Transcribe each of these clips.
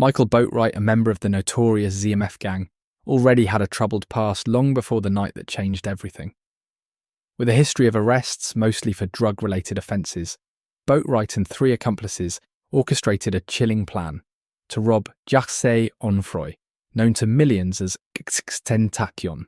Michael Boatright, a member of the notorious ZMF gang, already had a troubled past long before the night that changed everything. With a history of arrests, mostly for drug-related offences, Boatright and 3 accomplices orchestrated a chilling plan to rob Jacques Onfroy, known to millions as XXXTentacion.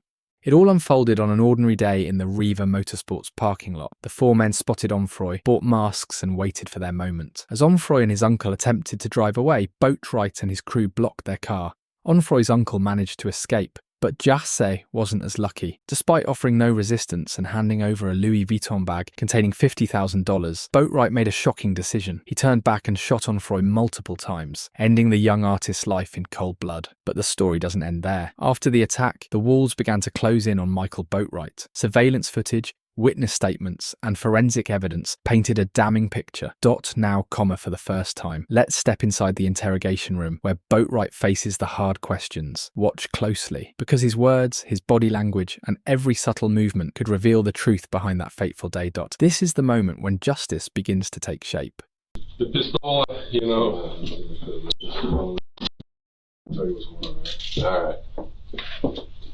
It all unfolded on an ordinary day in the Riva Motorsports parking lot. The 4 men spotted Onfroy, bought masks and waited for their moment. As Onfroy and his uncle attempted to drive away, Boatright and his crew blocked their car. Onfroy's uncle managed to escape, but Jacques wasn't as lucky. Despite offering no resistance and handing over a Louis Vuitton bag containing $50,000, Boatright made a shocking decision. He turned back and shot Onfroy multiple times, ending the young artist's life in cold blood. But the story doesn't end there. After the attack, the walls began to close in on Michael Boatright. Surveillance footage, witness statements, and forensic evidence painted a damning picture. Now, for the first time. Let's step inside the interrogation room, where Boatright faces the hard questions. Watch closely, because his words, his body language, and every subtle movement could reveal the truth behind that fateful day. This is the moment when justice begins to take shape. The pistol, you know. I'll tell you what's going on. All right.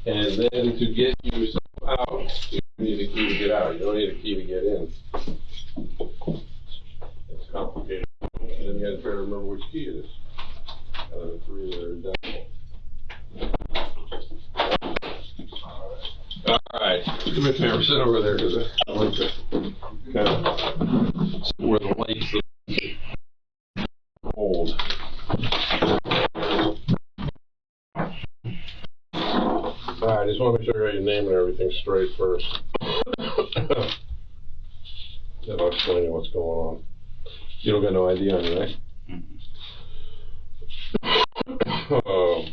And then to get yourself out, you need a key to get out. You don't need a key to get in. It's complicated. And then you got to try to remember which key it is. Out of the 3 that are done. All right. Do me a favor, sit over there, because I like to kind of sit where the lights hold. Alright, I just want to make sure you got your name and everything straight first. Then I'll explain you what's going on. You don't got no ID on you, right? What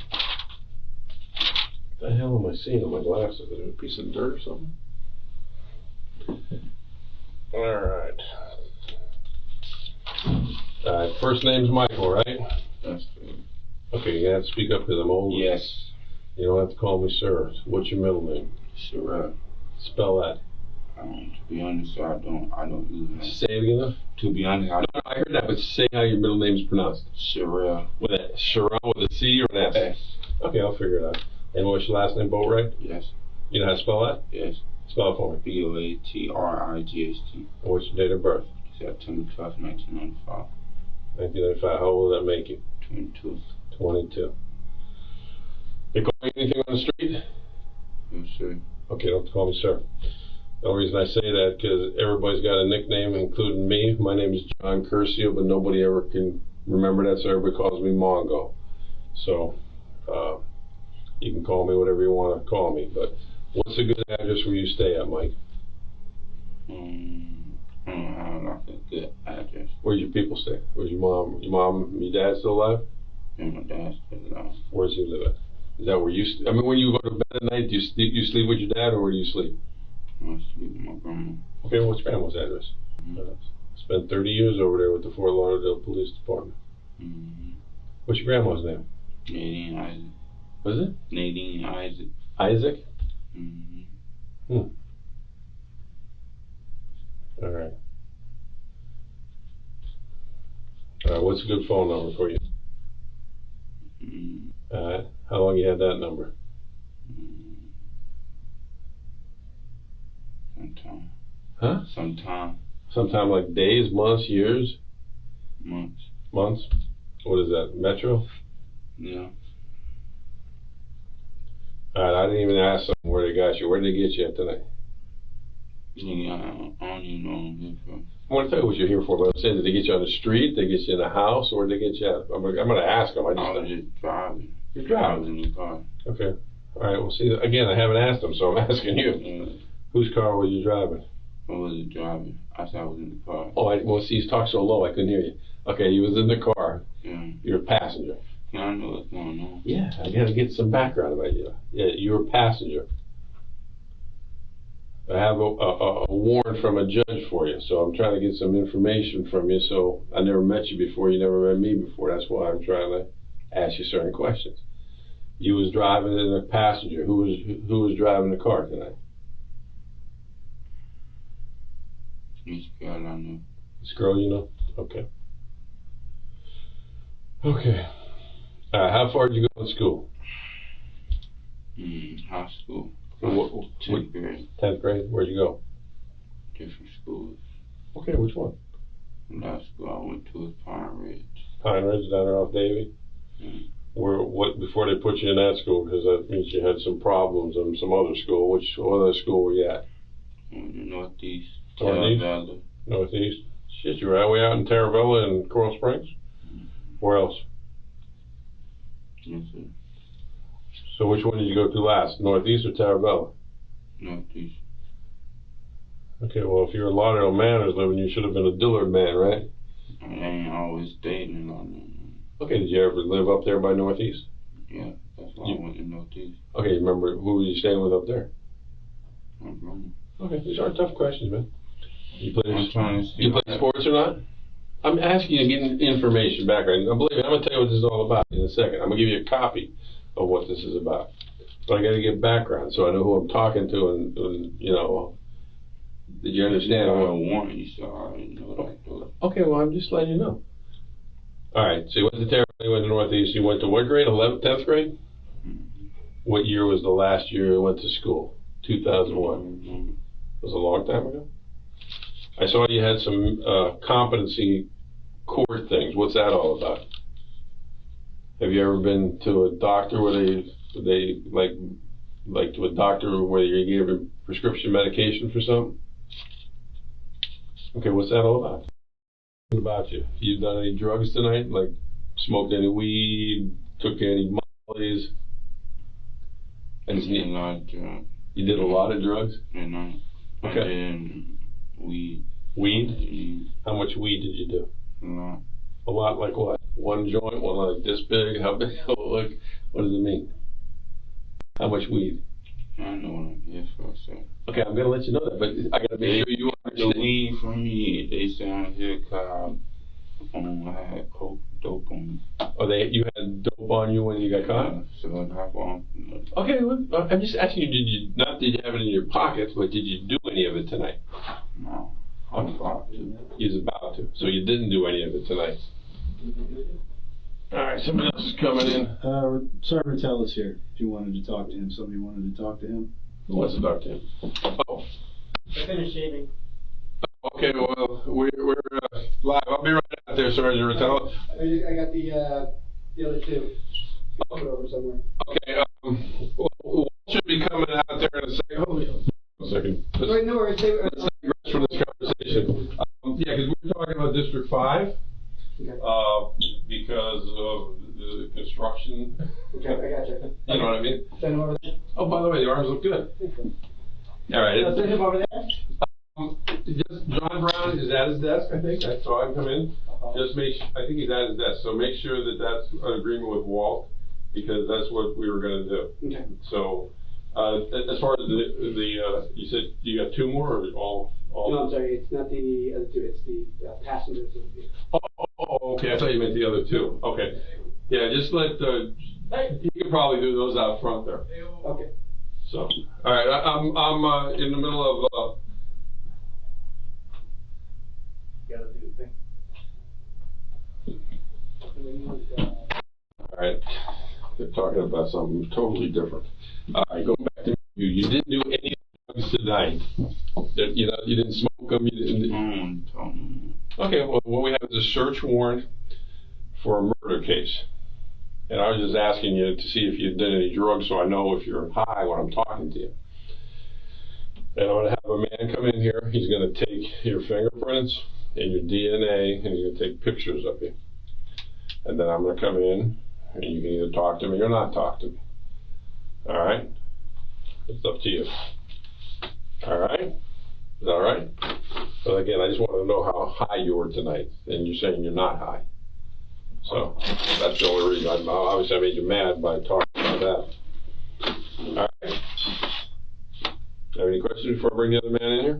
the hell am I seeing on my glasses? Is it a piece of dirt or something? Alright. First name's Michael, right? That's true. Okay, you have to speak up because I'm old. Yes. You don't have to call me sir. What's your middle name? Sherelle. Spell that. To be honest, sir, I don't use it. Say it again. To be honest, I heard that, but say how your middle name is pronounced. Sherelle. With a Sherelle with a C or an S? S. Okay, I'll figure it out. And what's your last name, Boatright? Yes. You know how to spell that? Yes. Spell it for me. Boatrigst. And what's your date of birth? September 12th, 1995. 1995. How old will that make you? 22. 22. They call you anything on the street? Yes, sir. Okay, don't call me sir. The only reason I say that because everybody's got a nickname, including me. My name is John Curcio, but nobody ever can remember that, so everybody calls me Mongo. So, you can call me whatever you want to call me, but what's a good address where you stay at, Mike? I don't have like a good address. Where's your people stay? Where's your mom? Your dad still alive? And my dad's still alive. Where's he live at? Is that where you I mean, when you go to bed at night, do you sleep with your dad, or where do you sleep? I sleep with my grandma. Okay, what's your grandma's address? Spent 30 years over there with the Fort Lauderdale Police Department. What's your grandma's name? Nadine Isaac. What is it? Nadine Isaac. Isaac? Alright. Alright, what's a good phone number for you? Alright, how long you had that number? Sometime. Huh? Sometime. Sometime like days, months, years? Months. Months? What is that, Metro? Yeah. Alright, I didn't even ask them where they got you. Where did they get you at tonight? Yeah, I don't even know what I'm here for. I want to tell you what you're here for, but I'm saying, did they get you on the street? Did they get you in the house? Or did they get you at? I'm going to ask them. I was just driving. You're driving? I was in the car. Okay. Alright, well see, again, I haven't asked them, so I'm asking you. Yeah. Whose car were you driving? I wasn't driving. I said I was in the car. Oh, well see, you talked so low, I couldn't hear you. Okay, you was in the car. Yeah. You're a passenger. Yeah, I know what's going on. Yeah, I got to get some background about you. Yeah, you're a passenger. I have a warrant from a judge for you, so I'm trying to get some information from you. So I never met you before, you never met me before. That's why I'm trying to ask you certain questions. You was driving as a passenger. Who was driving the car tonight? This girl I know. This girl you know? Okay. Okay. How far did you go in school? High school. 10th grade. 10th grade? Where'd you go? Different schools. Okay, which one? Last school I went to was Pine Ridge. Pine Ridge down there off Davie? What before they put you in that school, because that means you had some problems in some other school. What other school were you at? In the Northeast. Northeast? Valley. Northeast? Shit, you were all the way out in Taravella and Coral Springs? Where else? Yes, sir. So which one did you go to last? Northeast or Taravella? Northeast. Okay, well, if you're a Lauderdale Manors living, you should have been a Dillard man, right? I ain't always stayed in London. Okay, did you ever live up there by Northeast? Yeah, that's why I went to Northeast. Okay, you remember who were you staying with up there? My brother. Okay, these aren't tough questions, man. You play Play sports or not? I'm asking you to get information, background. Now, believe me, I'm going to tell you what this is all about in a second. I'm going to give you a copy of what this is about. But I got to get background so I know who I'm talking to and you know, did you understand? I warned you, so I didn't know that. Okay, well, I'm just letting you know. All right, so you went to Terre, you went to Northeast, you went to what grade? 11th, 10th grade? What year was the last year you went to school? 2001. It was a long time ago? I saw you had some competency court things. What's that all about? Have you ever been to a doctor where they like to a doctor where you gave a prescription medication for something? Okay, what's that all about? What about you? You done any drugs tonight? Like smoked any weed? Took any mollies? I did a lot of drugs. You did a lot of drugs? And I did weed. Weed? How much weed did you do? A lot. A lot, like what? One joint, one like this big? How big? Like, what does it mean? How much weed? I know what I'm here for, sir. Okay, I'm gonna let you know that, but I gotta make sure you understand. The weed from me, they say I'm here because I had coke dope on me. Oh, you had dope on you when you got caught? So I have on. Okay, well, I'm just asking you, did you have it in your pockets, but did you do any of it tonight? No. I was about to. You was about to, so you didn't do any of it tonight. All right, somebody else is coming in. Sergeant Tellis here. If you wanted to talk to him, somebody wanted to talk to him. Who wants to talk to him? Oh. I finished shaving. Okay, well, we're live. I'll be right out there, Sergeant Ratella. I got the other two. Put over somewhere. Okay, Walt should be coming out there in a second. Hold on a second. Wait, no worries. Let's take rest from this conversation. Yeah, because we're talking about District 5. Okay. Because of the construction. Okay, I got you. You know what I mean? Send him over there. Oh, by the way, the arms look good. All right. Send him over there. Just John Brown is at his desk, I think. I saw him come in. Just I think he's at his desk. So make sure that that's an agreement with Walt, because that's what we were going to do. Okay. So, as far as the you said you got two more, or all? No, I'm sorry. It's not the other two. It's the passengers of the vehicle. Oh, okay. I thought you meant the other two. Okay. Yeah, just let you can probably do those out front there. Okay. So, all right. I'm in the middle of. Gotta do the thing. All right. They're talking about something totally different. All right, going back to you. You didn't do any drugs tonight. You know, you didn't smoke them. You didn't. Okay. Well, what we have is a search warrant for a murder case, and I was just asking you to see if you'd done any drugs, so I know if you're high when I'm talking to you. And I'm going to have a man come in here. He's going to take your fingerprints and your DNA, and he's going to take pictures of you. And then I'm going to come in, and you can either talk to me or not talk to me. All right? It's up to you. All right? Is that all right? But again, I just wanted to know how high you were tonight, and you're saying you're not high. So that's the only reason. Obviously, I made you mad by talking about that. All right? Have any questions before I bring the other man in here?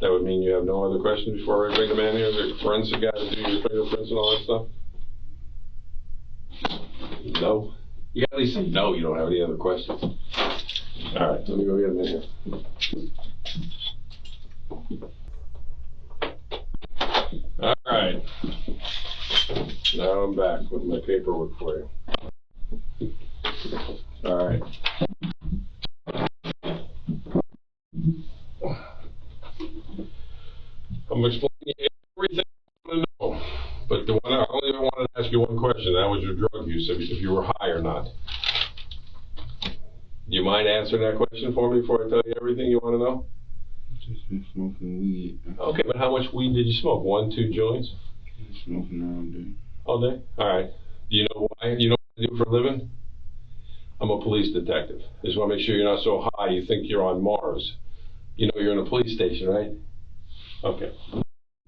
That would mean you have no other questions before I bring the man in here? Is there a forensic guy to do your fingerprints and all that stuff? No? You gotta at least say no, you don't have any other questions. All right, let me go get him in here. right. Now I'm back with my paperwork for you. All right. I'm explaining everything I want to know, but I only wanted to ask you one question. That was your drug use, if you were high or not. Do you mind answering that question for me before I tell you everything you want to know? Just been smoking weed. Okay, but how much weed did you smoke? 1, 2 joints? Smoking all day. All day? All right. Do you know why? You know what I do for a living? I'm a police detective. I just want to make sure you're not so high you think you're on Mars. You know you're in a police station, right? Okay. So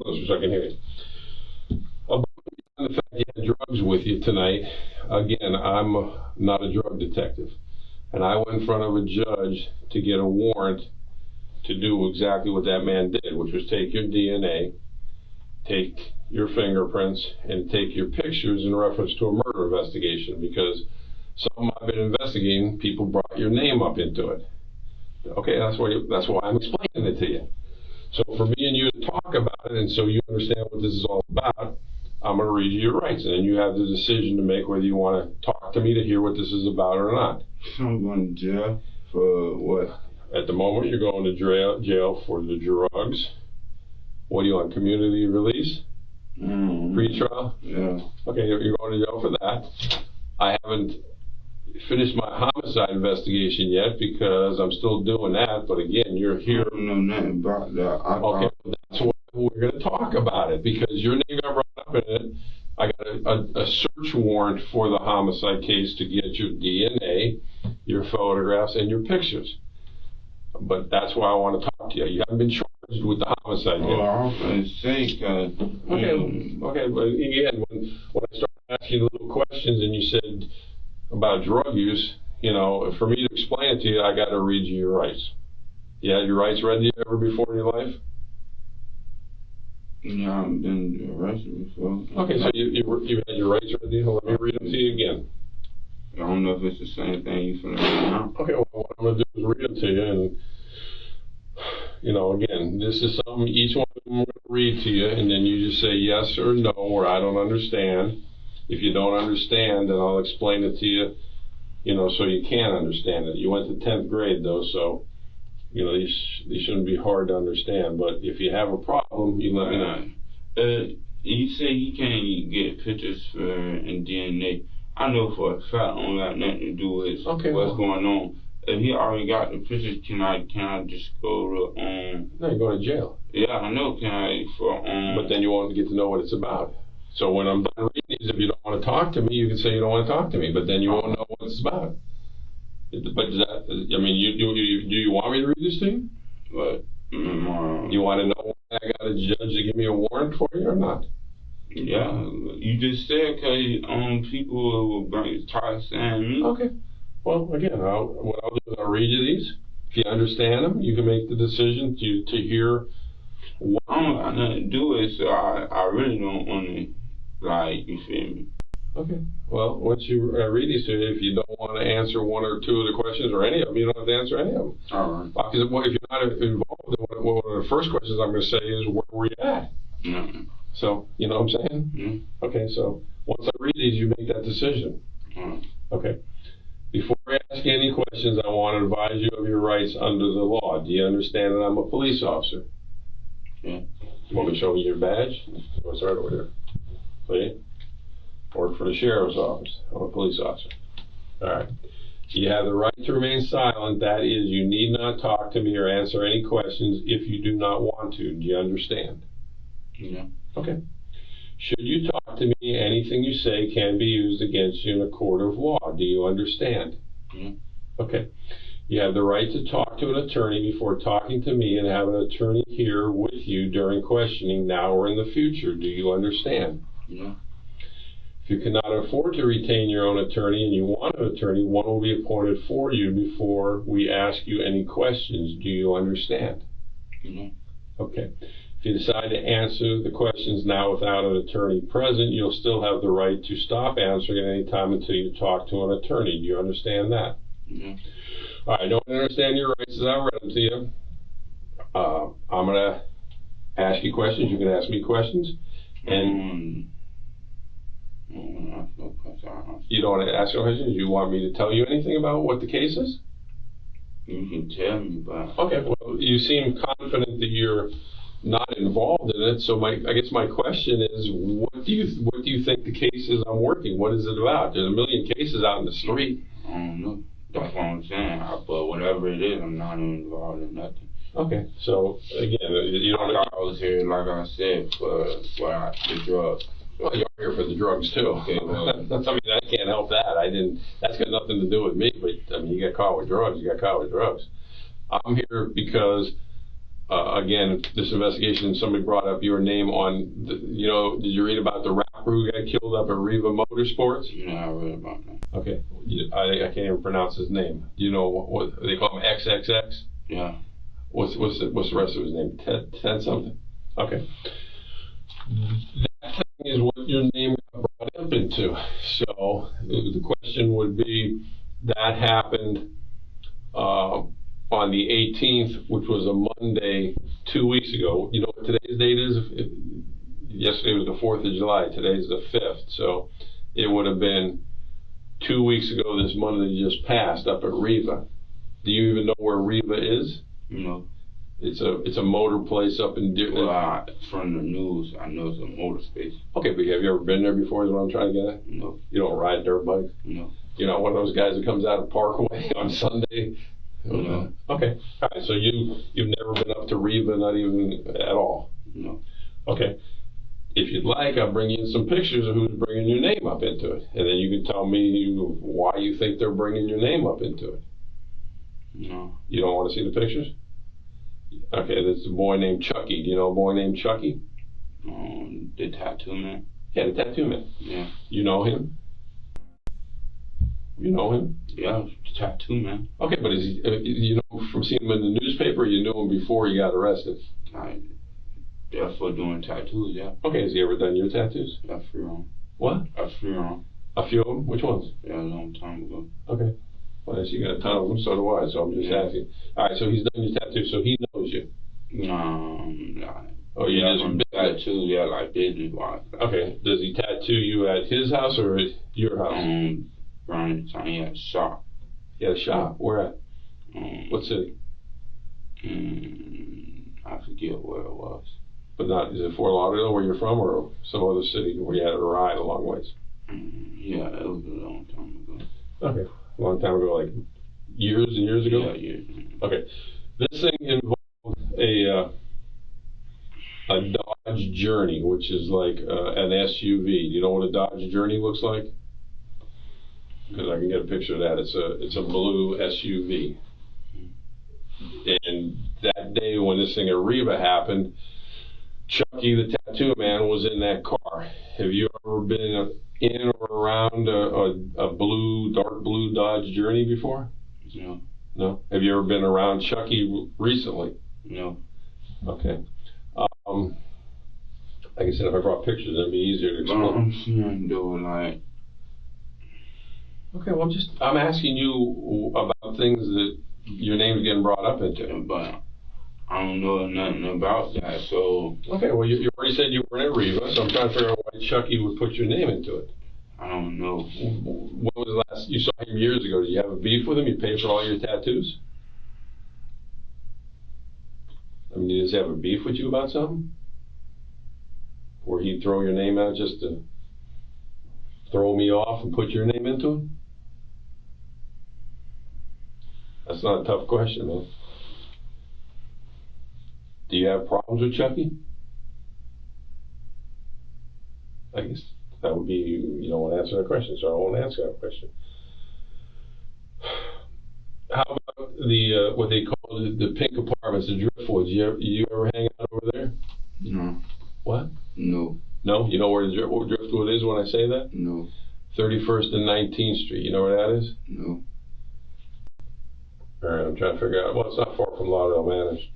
I can hear you. About the fact you had drugs with you tonight, again, I'm not a drug detective. And I went in front of a judge to get a warrant to do exactly what that man did, which was take your DNA, take your fingerprints, and take your pictures in reference to a murder investigation, because something I've been investigating, people brought your name up into it. Okay, that's why I'm explaining it to you. So for me and you to talk about it, and so you understand what this is all about, I'm going to read you your rights, and then you have the decision to make whether you want to talk to me to hear what this is about or not. So I'm going to jail for what? At the moment, you're going to jail for the drugs. What do you want, community release? Pre-trial? Yeah. Okay, you're going to jail for that. I haven't finished my homicide investigation yet because I'm still doing that, but again, you're here. I don't know nothing about that. Okay, that's why we're going to talk about it, because your name got brought up in it. I got a search warrant for the homicide case to get your DNA, your photographs, and your pictures. But that's why I want to talk to you. You haven't been charged with the homicide yet. Well, I was going to say, cause, Okay, but again, when I started asking little questions and you said about drug use, you know, for me to explain it to you, I got to read you your rights. You had your rights read to you ever before in your life? yeah, I've been arrested before. Okay, so you had your rights read to you. Let me read them to you again. I don't know if it's the same thing you finna read now. Okay, well, what I'm going to do is read them to you, and, you know, again, this is something, each one of them I'm going to read to you, and then you just say yes or no, or I don't understand. If you don't understand, then I'll explain it to you, you know, so you can understand it. You went to 10th grade, though, so, you know, these shouldn't be hard to understand, but if you have a problem, you let me know. You say you can't get pictures and DNA. I know for a fact I don't got nothing to do with what's going on. If he already got the pictures, can I just go to No, you're going to jail. Yeah, I know. Can I But then you won't get to know what it's about. So when I'm done reading these, if you don't want to talk to me, you can say you don't want to talk to me. But then you won't know what it's about. But does that, I mean, do you want me to read this to you? What? You want to know why I got a judge to give me a warrant for you or not? Yeah, you just said because people will try saying me. Okay. Well, again, what I'll do is I'll read you these. If you understand them, you can make the decision to hear. What I don't got nothing to do with it, so I really don't want to, like, you feel me? Okay. Well, once you read these, if you don't want to answer one or two of the questions or any of them, you don't have to answer any of them. All right. Because if you're not involved, one of the first questions I'm going to say is, where were you at? Mm-hmm. So, you know what I'm saying? Mm-hmm. Okay, so once I read these, you make that decision. Mm-hmm. Okay. Before I ask you any questions, I want to advise you of your rights under the law. Do you understand that I'm a police officer? Yeah. You want me to show you your badge? What's right over here? See? Work for the sheriff's office. I'm a police officer. All right. You have the right to remain silent. That is, you need not talk to me or answer any questions if you do not want to. Do you understand? Yeah. Okay. Should you talk to me, anything you say can be used against you in a court of law. Do you understand? Yeah. Okay. You have the right to talk to an attorney before talking to me and have an attorney here with you during questioning now or in the future. Do you understand? Yeah. If you cannot afford to retain your own attorney and you want an attorney, one will be appointed for you before we ask you any questions. Do you understand? Yeah. Okay. If you decide to answer the questions now without an attorney present, you'll still have the right to stop answering at any time until you talk to an attorney. Do you understand that? Yeah. All right, I don't understand your rights as I read them to you. I'm going to ask you questions. You can ask me questions. And you don't want to ask no questions? You want me to tell you anything about what the case is? You can tell me about it. Okay, well, you seem confident that you're not involved in it, so I guess my question is, what do you think the case is I'm working? What is it about? There's a million cases out in the street. I don't know. That's what I'm saying. But whatever it is, I'm not involved in nothing. Okay, so again, you don't. I was here, like I said, for the drugs. Well, you're here for the drugs too. Okay, well, I mean, I can't help that. That's got nothing to do with me. But I mean, you got caught with drugs. You got caught with drugs. I'm here because, again, this investigation. Somebody brought up your name on. Did you read about the rapper who got killed up at Riva Motorsports? Yeah, I read about that. Okay, I can't even pronounce his name. Do you know what they call him? XXX. Yeah. What's the rest of his name? Ted something. Okay. That thing is what your name got brought up into. So the question would be, that happened on the 18th, which was a Monday 2 weeks ago. You know what today's date is? Yesterday was the 4th of July. Today's the 5th. So it would have been 2 weeks ago this Monday just passed up at Riva. Do you even know where Riva is? No. It's a motor place up in Well, from the news, I know it's a motor space. Okay, but have you ever been there before is what I'm trying to get at? No. You don't ride dirt bikes? No. You're not one of those guys that comes out of Parkway on Sunday? No. Okay. All right, so you've never been up to Riva, not even at all? No. Okay. If you'd like, I'll bring you in some pictures of who's bringing your name up into it. And then you can tell me why you think they're bringing your name up into it. No. You don't want to see the pictures? Okay, there's a boy named Chucky. Do you know a boy named Chucky? The tattoo man? Yeah, the tattoo man. Yeah. You know him? You know him? Yeah, the tattoo man. Okay, but is he, you know from seeing him in the newspaper, or you knew him before he got arrested? Yeah, for doing tattoos, yeah. Okay, has he ever done your tattoos? A few of them. What? A few of them. A few of them? Which ones? Yeah, a long time ago. Okay. Well, you got a ton of them, so do I, so I'm just asking. All right, so he's done your tattoos, so he knows you. Nah. Oh, you just tattoos, yeah, like business wise. Okay. Does he tattoo you at his house or at your house? Around the time he had a shop. He had a shop? Where at? What city? I forget where it was. But is it Fort Lauderdale where you're from, or some other city where you had to ride a long ways? Yeah, it was a long time ago. Okay. A long time ago, like years and years ago? Yeah, years. Okay. This thing involved a Dodge Journey, which is like an SUV. Do you know what a Dodge Journey looks like? Because I can get a picture of that. It's a blue SUV. And that day when this thing at Riva happened, Chucky the tattoo man was in that car. Have you ever been in or around a dark blue Dodge Journey before? No. No? Have you ever been around Chucky recently? No. Okay. Like I said, if I brought pictures, it'd be easier to explain. I'm saying though, like. Okay, well, I'm asking you about things that your name's getting brought up into. But I don't know nothing about that, so. Okay, well, you already said you were in Riva, so I'm trying to figure out why Chucky would put your name into it. I don't know. When was the last you saw him years ago? Did you have a beef with him? You paid for all your tattoos? I mean, does he have a beef with you about something? Or he'd throw your name out just to throw me off and put your name into it? That's not a tough question, man. Do you have problems with Chucky? I guess that would be, you don't want to answer that question, so I won't answer that question. How about the what they call the pink apartments, the Driftwoods? You ever hang out over there? No. What? No. No? You know where the Driftwood is when I say that? No. 31st and 19th Street. You know where that is? No. All right, I'm trying to figure out. Well, it's not far from Lauderdale Manors.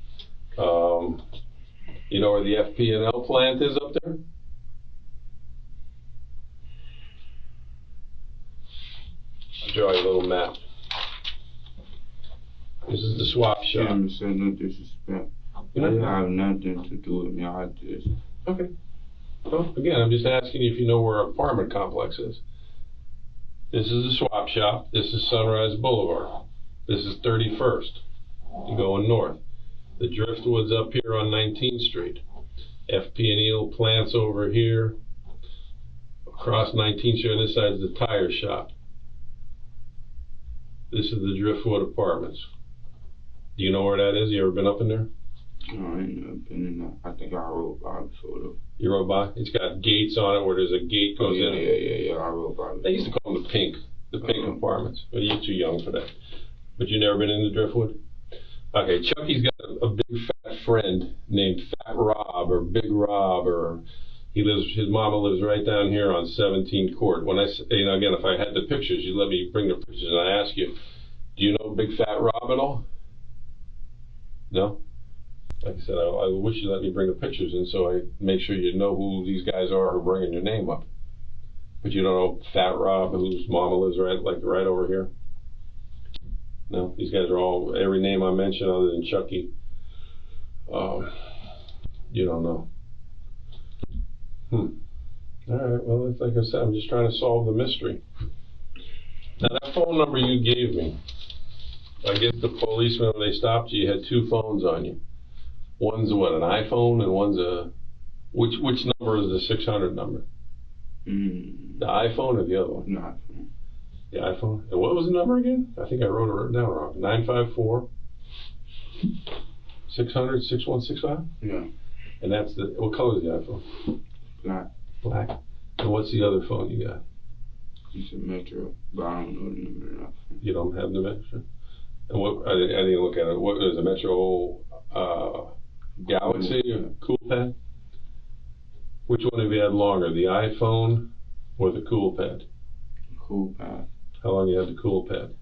You know where the FP&L plant is up there? I'll draw you a little map. This is the swap shop. Jim said no disrespect. You know? I have nothing to do with me. I just. Okay. Well, again, I'm just asking you if you know where an apartment complex is. This is the swap shop. This is Sunrise Boulevard. This is 31st. You're going north. The Driftwood's up here on 19th Street. FP&E plants over here. Across 19th Street, on this side is the tire shop. This is the Driftwood Apartments. Do you know where that is? You ever been up in there? No, I ain't never been in there. I think I rode by before though. You rode by? It's got gates on it where there's a gate goes in. Yeah, I rode by. They used to call them the pink apartments. But you're too young for that. But you never been in the Driftwood? Okay, Chucky's got a big fat friend named Fat Rob or Big Rob, or his mama lives right down here on 17th Court. When again, if I had the pictures, you let me bring the pictures, and I ask you, do you know Big Fat Rob at all? No? Like I said, I wish you let me bring the pictures in so I make sure you know who these guys are who are bringing your name up. But you don't know Fat Rob, whose mama lives right over here? No, these guys are all, every name I mentioned other than Chucky, you don't know. All right, well, like I said, I'm just trying to solve the mystery. Now, that phone number you gave me, I guess the policeman, when they stopped you, had two phones on you. One's what, an iPhone, and one's which number is the 600 number? The iPhone or the other one? No, iPhone. The iPhone? And what was the number again? I think I wrote it down wrong. 954 600 6165? Yeah. And that's what color is the iPhone? Black. Black. And what's the other phone you got? It's a Metro, but I don't know the number enough. You don't have the Metro? And what, I didn't look at it. What is a Metro Galaxy or Cool Pad? Which one have you had longer, the iPhone or the Cool Pad? Cool Pad. How long you had the Cool Pad?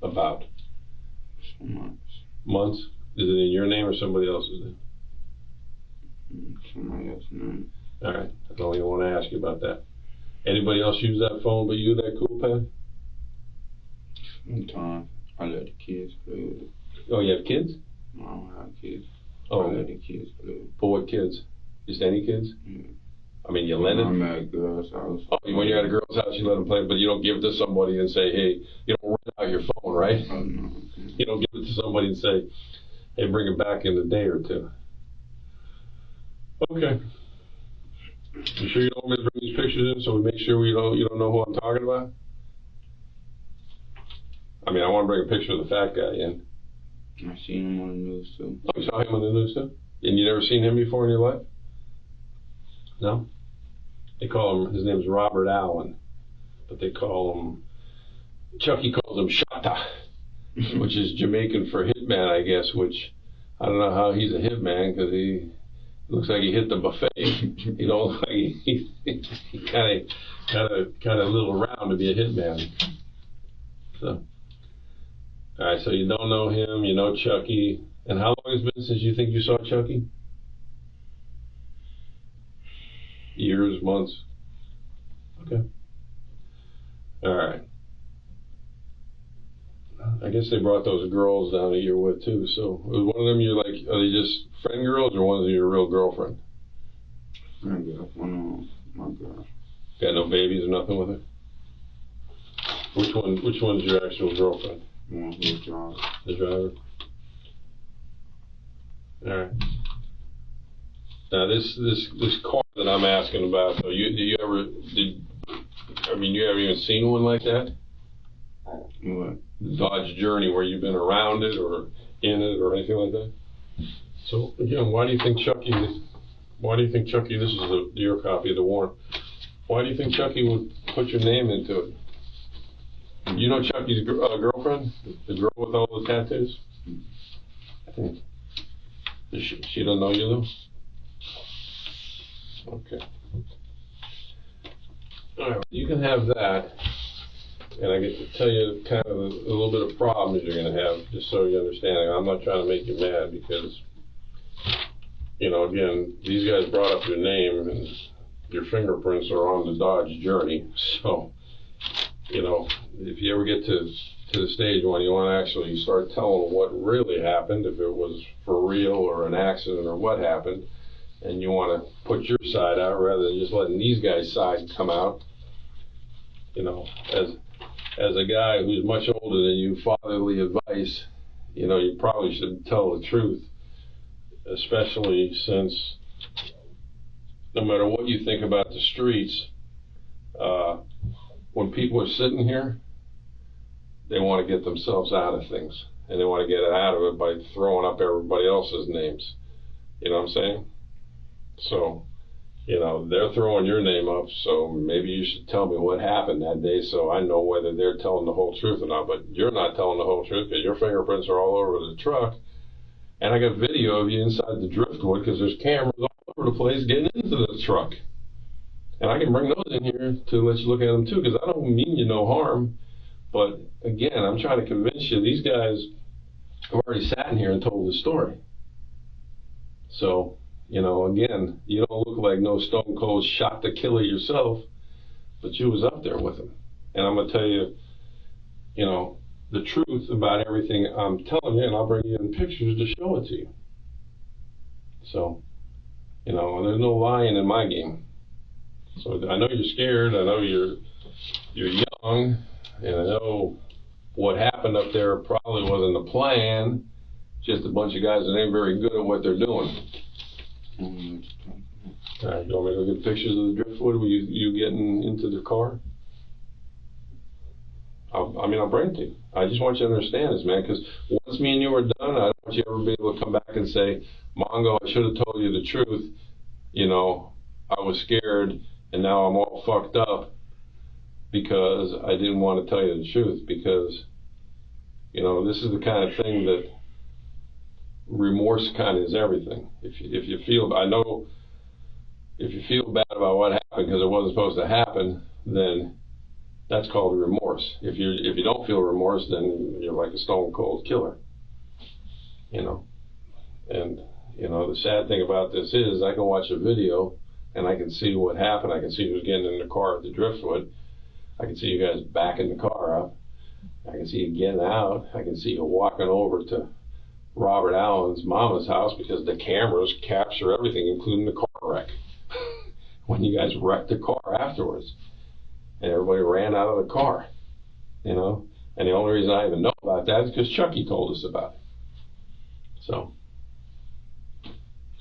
About? Some months. Months? Is it in your name or somebody else's name? Somebody else's name. All right. I don't even want to ask you about that. Anybody else use that phone but you, that Cool Pad? Sometimes I let the kids play with it. Oh, you have kids? No, I don't have kids. Oh. I let the kids play with it. For what kids? Just any kids? Yeah. I mean, you let it? I'm at a girl's house. Oh, when you're at a girl's house, you let them play, but you don't give it to somebody and say, hey, you don't rent out your phone, right? Oh, no. You don't give it to somebody and say, hey, bring it back in a day or two. Okay. You sure you don't want me to bring these pictures in so we make sure you don't know who I'm talking about? I mean, I want to bring a picture of the fat guy in. I seen him on the news too. Oh, you saw him on the news too? And you never seen him before in your life? No? They call him, his name's Robert Allen, but they call him, Chucky calls him Shatta, which is Jamaican for hitman, I guess, which I don't know how he's a hitman because he looks like he hit the buffet. He don't look like he kind of a little round to be a hitman. So, all right, so you don't know him, you know Chucky, and how long has it been since you think you saw Chucky? Years, months? Okay. All right. I guess they brought those girls down that you're with too. So was one of them you're like, are they just friend girls or one of them your real girlfriend? Friend girl. One of my girl. Got no babies or nothing with her? Which one's your actual girlfriend? One who's driver. The driver? All right. Now this car that I'm asking about, though, you ever even seen one like that? What? Dodge Journey, where you've been around it or in it or anything like that? So again, why do you think Chucky, this is your copy of the warrant, why do you think Chucky would put your name into it? You know Chucky's girlfriend? The girl with all the tattoos? She don't know you though? Okay. All right, you can have that, and I get to tell you kind of a little bit of problems you're going to have, just so you understand. I'm not trying to make you mad because, again, these guys brought up your name and your fingerprints are on the Dodge Journey. So, if you ever get to the stage when you want to actually start telling what really happened, if it was for real or an accident or what happened, and you want to put your side out rather than just letting these guys' side come out. You know, as a guy who's much older than you, fatherly advice, you know, you probably should tell the truth, especially since no matter what you think about the streets, when people are sitting here, they want to get themselves out of things, and they want to get out of it by throwing up everybody else's names. You know what I'm saying? So, you know, they're throwing your name up, so maybe you should tell me what happened that day so I know whether they're telling the whole truth or not. But you're not telling the whole truth because your fingerprints are all over the truck. And I got video of you inside the driftwood because there's cameras all over the place getting into the truck. And I can bring those in here to let you look at them too, because I don't mean you no harm. But again, I'm trying to convince you, these guys have already sat in here and told the story. So, you know, again, you don't look like no stone cold shot the killer yourself, but you was up there with him. And I'm going to tell you, you know, the truth about everything I'm telling you, and I'll bring you in pictures to show it to you. So, you know, there's no lying in my game. So I know you're scared, I know you're young, and I know what happened up there probably wasn't a plan, just a bunch of guys that ain't very good at what they're doing. All right, you want me to go get pictures of the driftwood? Were you getting into the car? I'll bring it to you. I just want you to understand this, man, because once me and you are done, I don't want you ever be able to come back and say, Mongo, I should have told you the truth. You know, I was scared, and now I'm all fucked up because I didn't want to tell you the truth. Because, you know, this is the kind of thing that remorse kind of is everything. If you feel, I know, if you feel bad about what happened because it wasn't supposed to happen, then that's called remorse. If you don't feel remorse, then you're like a stone cold killer. You know, and you know the sad thing about this is I can watch a video and I can see what happened. I can see who's getting in the car at the driftwood. I can see you guys backing the car up. I can see you getting out. I can see you walking over to Robert Allen's mama's house because the cameras capture everything, including the car wreck. When you guys wrecked the car afterwards. And everybody ran out of the car, you know. And the only reason I even know about that is because Chucky told us about it. So,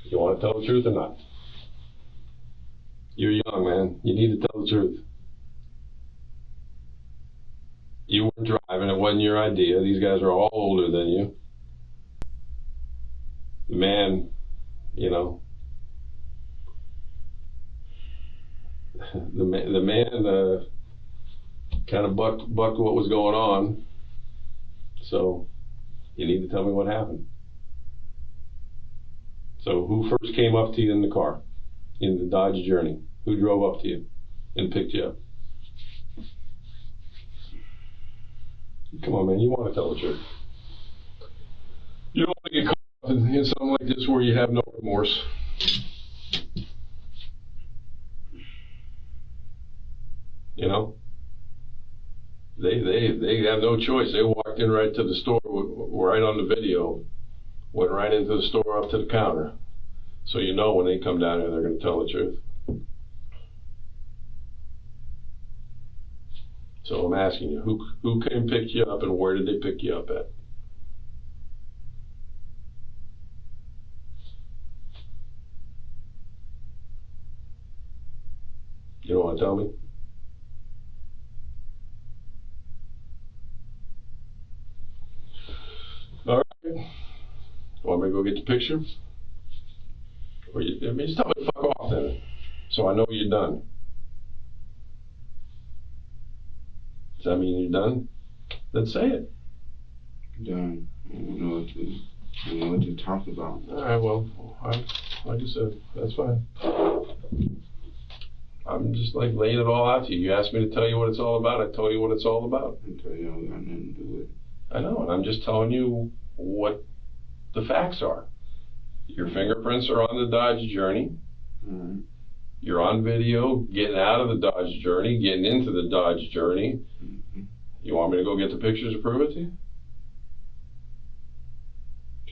you want to tell the truth or not? You're young, man. You need to tell the truth. You weren't driving. It wasn't your idea. These guys are all older than you. The man, you know, the man kind of bucked what was going on. So you need to tell me what happened. So who first came up to you in the car, in the Dodge Journey? Who drove up to you and picked you up? Come on, man, you want to tell the truth. You don't want to get caught in something like this where you have no remorse. You know? They have no choice. They walked in right to the store, right on the video, went right into the store up to the counter. So you know when they come down here, they're going to tell the truth. So I'm asking you, who came and picked you up, and where did they pick you up at? You don't want to tell me? All right. Want me to go get the picture? Or just tell me to fuck off then, so I know you're done. Does that mean you're done? Then say it. Done. I don't know what to talk about. All right, well, like you said, that's fine. I'm just like laying it all out to you. You asked me to tell you what it's all about. I told you what it's all about. I tell you I got nothing to do with it. I know, and I'm just telling you what the facts are. Your fingerprints are on the Dodge Journey. Mm-hmm. You're on video getting out of the Dodge Journey, getting into the Dodge Journey. Mm-hmm. You want me to go get the pictures to prove it to you?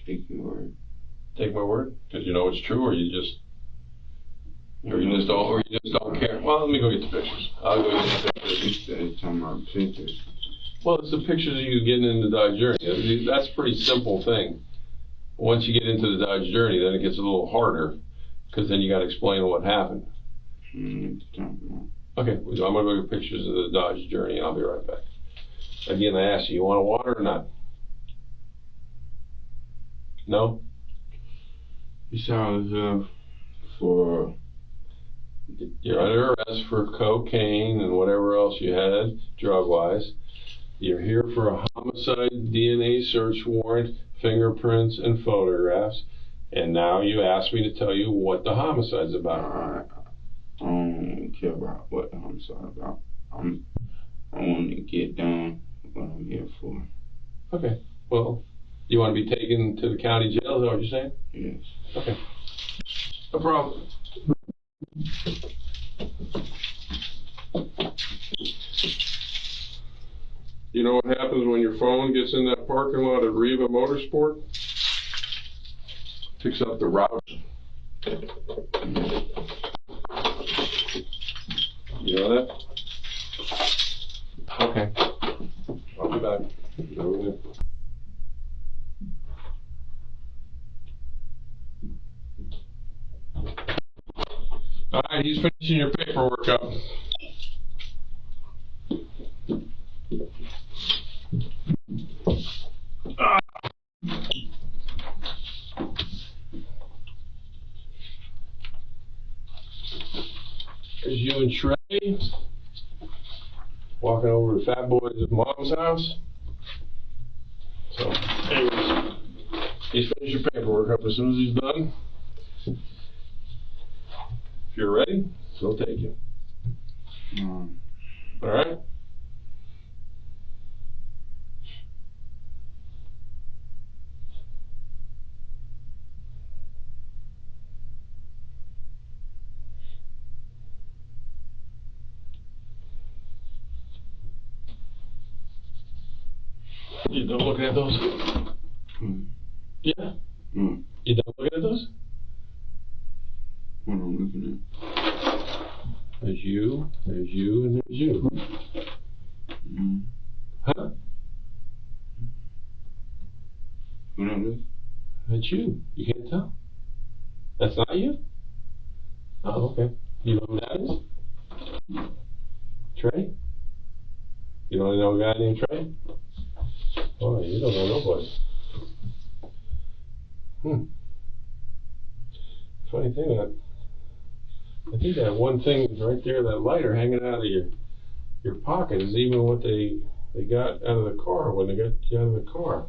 Take your word. Take my word? Because you know it's true, or you just Or you just don't care? Well, let me go get the pictures. I'll go get the pictures. It's talking about pictures. Well, it's the pictures of you getting into the Dodge Journey. That's a pretty simple thing. Once you get into the Dodge Journey, then it gets a little harder, because then you got to explain what happened. Okay, I'm going to go get pictures of the Dodge Journey, and I'll be right back. Again, I asked you want a water or not? No? You sound for... You're under arrest for cocaine and whatever else you had, drug-wise. You're here for a homicide DNA search warrant, fingerprints, and photographs. And now you ask me to tell you what the homicide's about. I don't care about what the homicide about. I want to get done what I'm here for. Okay. Well, you want to be taken to the county jail? Is that what you're saying? Yes. Okay. No problem. You know what happens when your phone gets in that parking lot at Riva Motorsport? Picks up the route. You know that? Okay. I'll be back. Over there. All right, he's finishing your paperwork up. There's you and Trey walking over to Fat Boy's mom's house. So, anyways, he's finished your paperwork up. As soon as he's done, if you're ready, he'll take you. All right? You done looking at those? Yeah? You done looking at those? What I'm looking There's you, and there's you. Huh? What I'm looking That's you. You can't tell? That's not you? Oh, okay. You know who that is? Trey? You don't know a guy named Trey? Oh, you don't know nobody. Funny thing, I think that one thing is right there, that lighter hanging out of your pocket is even what they got out of the car when they got you out of the car.